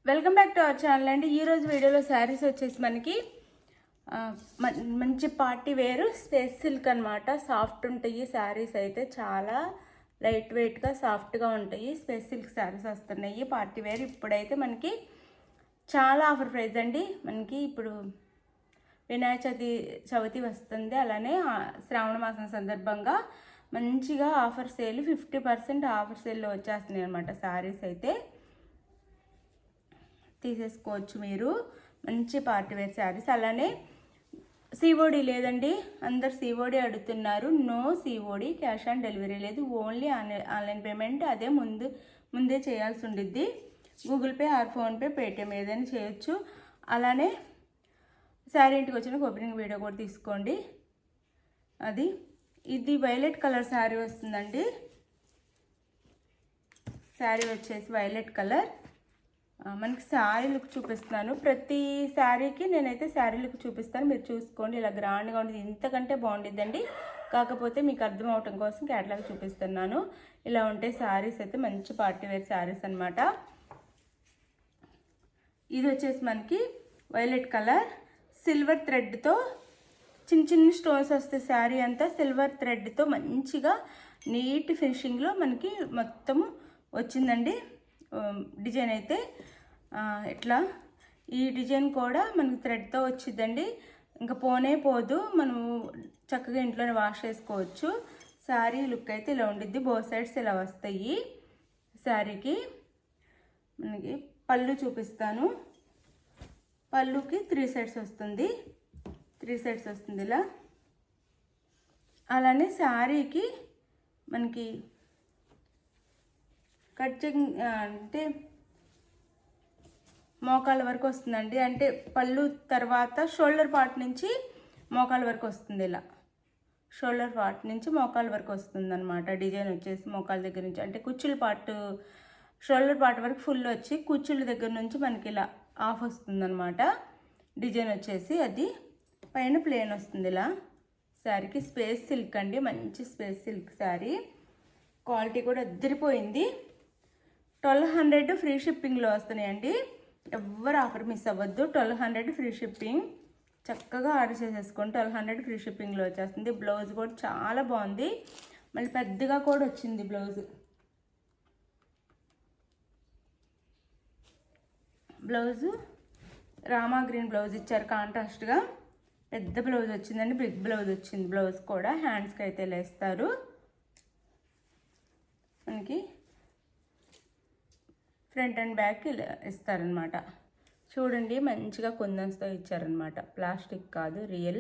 Welcome back to our channel అండి. ఈరోజు వీడియోలో శారీస్ వచ్చేసి మనకి మంచి పార్టీ వేరు స్పేస్ సిల్క్ అనమాట. సాఫ్ట్ ఉంటాయి శారీస్, అయితే చాలా లైట్ వెయిట్గా సాఫ్ట్గా ఉంటాయి. స్పేస్ సిల్క్ శారీస్ వస్తున్నాయి పార్టీ వేర్. ఇప్పుడైతే మనకి చాలా ఆఫర్ ప్రైస్ అండి. మనకి ఇప్పుడు వినాయక చవితి వస్తుంది, అలానే శ్రావణ మాసం సందర్భంగా మంచిగా ఆఫర్ సేల్ 50% ఆఫర్ సేల్లో వచ్చేస్తున్నాయి అనమాట. శారీస్ అయితే తీసేసుకోవచ్చు మీరు, మంచి పార్టీ వేర్ శారీస్. అలానే సిఓడి లేదండి, అందరు సిఓడి అడుగుతున్నారు. No COD, cash on delivery లేదు, ఓన్లీ ఆన్లైన్ పేమెంట్. అదే ముందే చేయాల్సి ఉండిద్ది. Google Pay or PhonePe, Paytm ఏదైనా చేయొచ్చు. అలానే శారీ ఇంటికి వచ్చిన ఓపెనింగ్ వీడియో కూడా తీసుకోండి. ఇది వైలెట్ కలర్ శారీ వస్తుందండి. శారీ వచ్చేసి వైలెట్ కలర్. మనకి శారీ లుక్ చూపిస్తున్నాను. ప్రతి శారీకి నేనైతే శారీ లుక్ చూపిస్తాను, మీరు చూసుకోండి. ఇలా గ్రాండ్గా ఉండేది, ఇంతకంటే బాగుండిద్దండి. కాకపోతే మీకు అర్థం అవటం కోసం క్యాటలాగ్ చూపిస్తున్నాను. ఇలా ఉంటే శారీస్ అయితే మంచి పార్టీ వేర్ శారీస్ అనమాట. ఇది వచ్చేసి మనకి వైలెట్ కలర్, సిల్వర్ థ్రెడ్తో చిన్న స్టోన్స్ వస్తాయి. శారీ అంతా సిల్వర్ థ్రెడ్తో మంచిగా నీట్ ఫినిషింగ్లో మనకి మొత్తము వచ్చిందండి. డిజైన్ అయితే ఇట్లా ఈ డిజైన్ కూడా మనకి థ్రెడ్తో వచ్చిందండి. ఇంకా పోనే పోదు, మనము చక్కగా ఇంట్లోనే వాష్ చేసుకోవచ్చు. శారీ లుక్ అయితే ఇలా ఉండిద్ది. బోత్ సైడ్స్ ఇలా వస్తాయి. శారీకి మనకి పళ్ళు చూపిస్తాను. పళ్ళుకి 3 సైడ్స్ వస్తుంది, 3 సైడ్స్ వస్తుంది ఇలా. అలానే శారీకి మనకి కటింగ్ అంటే మోకాళ్ళ వరకు వస్తుందండి. అంటే పళ్ళు తర్వాత షోల్డర్ పార్ట్ నుంచి మోకాళ్ళ వరకు వస్తుంది. ఇలా షోల్డర్ పార్ట్ నుంచి మోకాళ్ళ వరకు వస్తుంది అనమాట. డిజైన్ వచ్చేసి మోకాళ్ళ దగ్గర నుంచి, అంటే కుచ్చుల పార్ట్ షోల్డర్ పార్ట్ వరకు ఫుల్ వచ్చి కుచ్చుల దగ్గర నుంచి మనకి ఇలా ఆఫ్ వస్తుందన్నమాట. డిజైన్ వచ్చేసి అది పైన ప్లేన్ వస్తుంది ఇలా. శారీకి స్పేస్ సిల్క్ అండి, మంచి స్పేస్ సిల్క్ శారీ. క్వాలిటీ కూడా అద్దరిపోయింది. 1200 ఫ్రీ షిప్పింగ్లో వస్తున్నాయండి. ఎవ్వరు ఆఫర్ మిస్ అవ్వద్దు. 1200 ఫ్రీ షిప్పింగ్, చక్కగా ఆర్డర్ చేసేసుకోండి. 1200 ఫ్రీ షిప్పింగ్లో వచ్చేస్తుంది. బ్లౌజ్ కూడా చాలా బాగుంది, మళ్ళీ పెద్దగా కూడా వచ్చింది blouse. Blouse Rama green blouse ఇచ్చారు, కాంట్రాస్ట్గా పెద్ద బ్లౌజ్ వచ్చిందండి. బిగ్ బ్లౌజ్ వచ్చింది. బ్లౌజ్ కూడా హ్యాండ్స్కి అయితే వేస్తారు. మనకి ఫ్రంట్ అండ్ బ్యాక్ ఇలా ఇస్తారనమాట. చూడండి, మంచిగా కుందన్స్తో ఇచ్చారనమాట, ప్లాస్టిక్ కాదు, రియల్.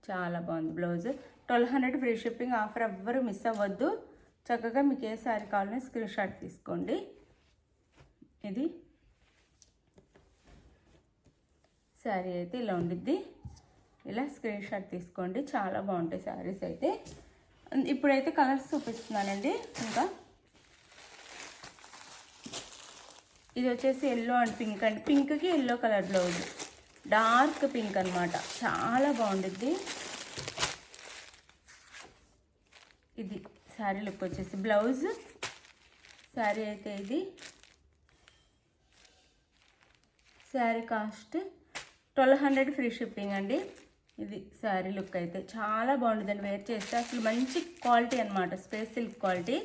చాలా బాగుంది బ్లౌజ్. 1200 ఫ్రీ షిప్పింగ్ ఆఫర్, ఎవ్వరు మిస్ అవ్వద్దు. చక్కగా మీకు ఏ శారీ కావాలని స్క్రీన్ షాట్ తీసుకోండి. ఇది శారీ అయితే ఇలా ఉండిద్ది. ఇలా స్క్రీన్ షాట్ తీసుకోండి, చాలా బాగుంటాయి శారీస్ అయితే. ఇప్పుడైతే కలర్స్ చూపిస్తున్నానండి. ఇంకా ఇది వచ్చేసి ఎల్లో అండ్ పింక్ అండి. పింక్కి yellow colour blouse, dark pink అనమాట, చాలా బాగుండిద్ది. ఇది శారీ లుక్ వచ్చేసి బ్లౌజ్. శారీ అయితే ఇది శారీ కాస్ట్ 1200 ఫ్రీ షిప్పింగ్ అండి. ఇది శారీ లుక్ అయితే చాలా బాగుంటుందండి. వేర్ చేస్తే అసలు మంచి క్వాలిటీ అనమాట, స్పేస్ సిల్క్ క్వాలిటీ.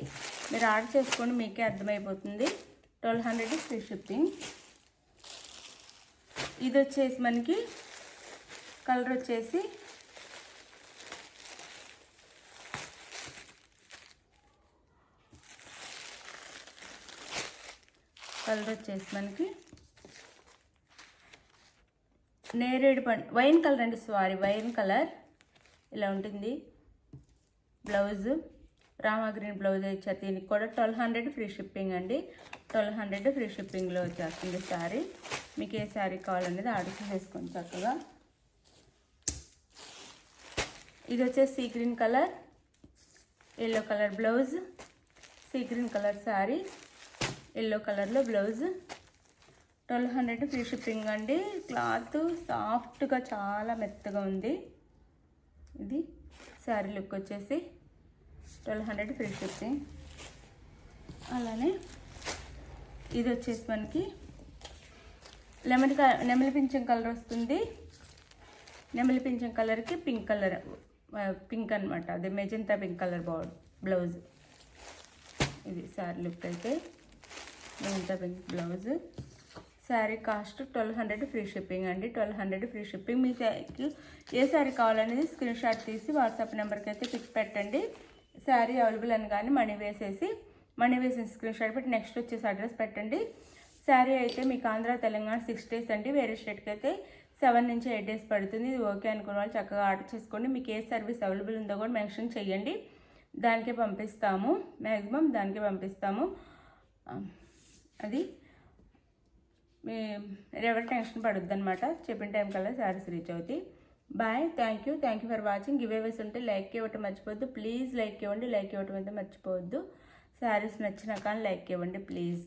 మీరు ఆర్డర్ చేసుకోండి, మీకే అర్థమైపోతుంది. 1200 ఫ్రీ షిప్పింగ్. ఇది వచ్చేసి మనకి కలర్ వచ్చేసి మనకి నేరేడు పండు వైన్ కలర్ అండి, సారీ వైన్ కలర్. ఇలా ఉంటుంది బ్లౌజ్. రామా గ్రీన్ బ్లౌజ్ ఇచ్చారు. దీనికి కూడా 1200 ఫ్రీ షిప్పింగ్ అండి. 1200 ఫ్రీ షిప్పింగ్లో వచ్చేస్తుంది శారీ. మీకు ఏ శారీ కావాలనేది ఆర్డర్ చేసుకోండి చక్కగా. ఇది వచ్చేసి sea green colour, yellow colour blouse. Sea green colour sari, yellow కలర్లో బ్లౌజ్. 1200 ఫ్రీ షిప్పింగ్ అండి. క్లాత్ సాఫ్ట్గా చాలా మెత్తగా ఉంది. ఇది శారీ లుక్ వచ్చేసి 1200 ఫ్రీ షిప్పింగ్. అలానే ఇది వచ్చేసి మనకి నెమలి పింఛం కలర్ వస్తుంది. నెమలి పింఛం కలర్కి పింక్ కలర్, పింక్ అనమాట, అదే మెజంతా పింక్ కలర్ బ్లౌజ్. ఇది శారీ లుక్ అయితే magenta pink blouse. Sari cost 1200 free shipping అండి. 1200 ఫ్రీ షిప్పింగ్. మీకు ఏ శారీ కావాలనేది స్క్రీన్ షాట్ తీసి వాట్సాప్ నెంబర్కి అయితే పిక్ పెట్టండి. శారీ అవైలబుల్ అని కానీ మనీ వేసిన స్క్రీన్ షాట్ పెట్టి నెక్స్ట్ వచ్చేసి అడ్రస్ పెట్టండి. శారీ అయితే మీకు ఆంధ్ర తెలంగాణ 6 days అండి. వేరే స్టేట్కి అయితే 7 నుంచి 8 days పడుతుంది. ఇది ఓకే అనుకున్న వాళ్ళు చక్కగా ఆర్డర్ చేసుకోండి. మీకు ఏ సర్వీస్ అవైలబుల్ ఉందో కూడా మెన్షన్ చేయండి, దానికే పంపిస్తాము. మ్యాక్సిమం దానికే పంపిస్తాము. అది మీ ఎవరి టెన్షన్ పడుద్ది అనమాట. చెప్పిన టైం కల్లా శారీస్ రీచ్ అవుతాయి. Bye. Thank you for watching. Giveaways ఉంటే లైక్ ఇవ్వటం మర్చిపోవద్దు ప్లీజ్. లైక్ ఇవ్వండి అయితే మర్చిపోవద్దు. శారీస్ నచ్చినా కానీ లైక్ ఇవ్వండి ప్లీజ్.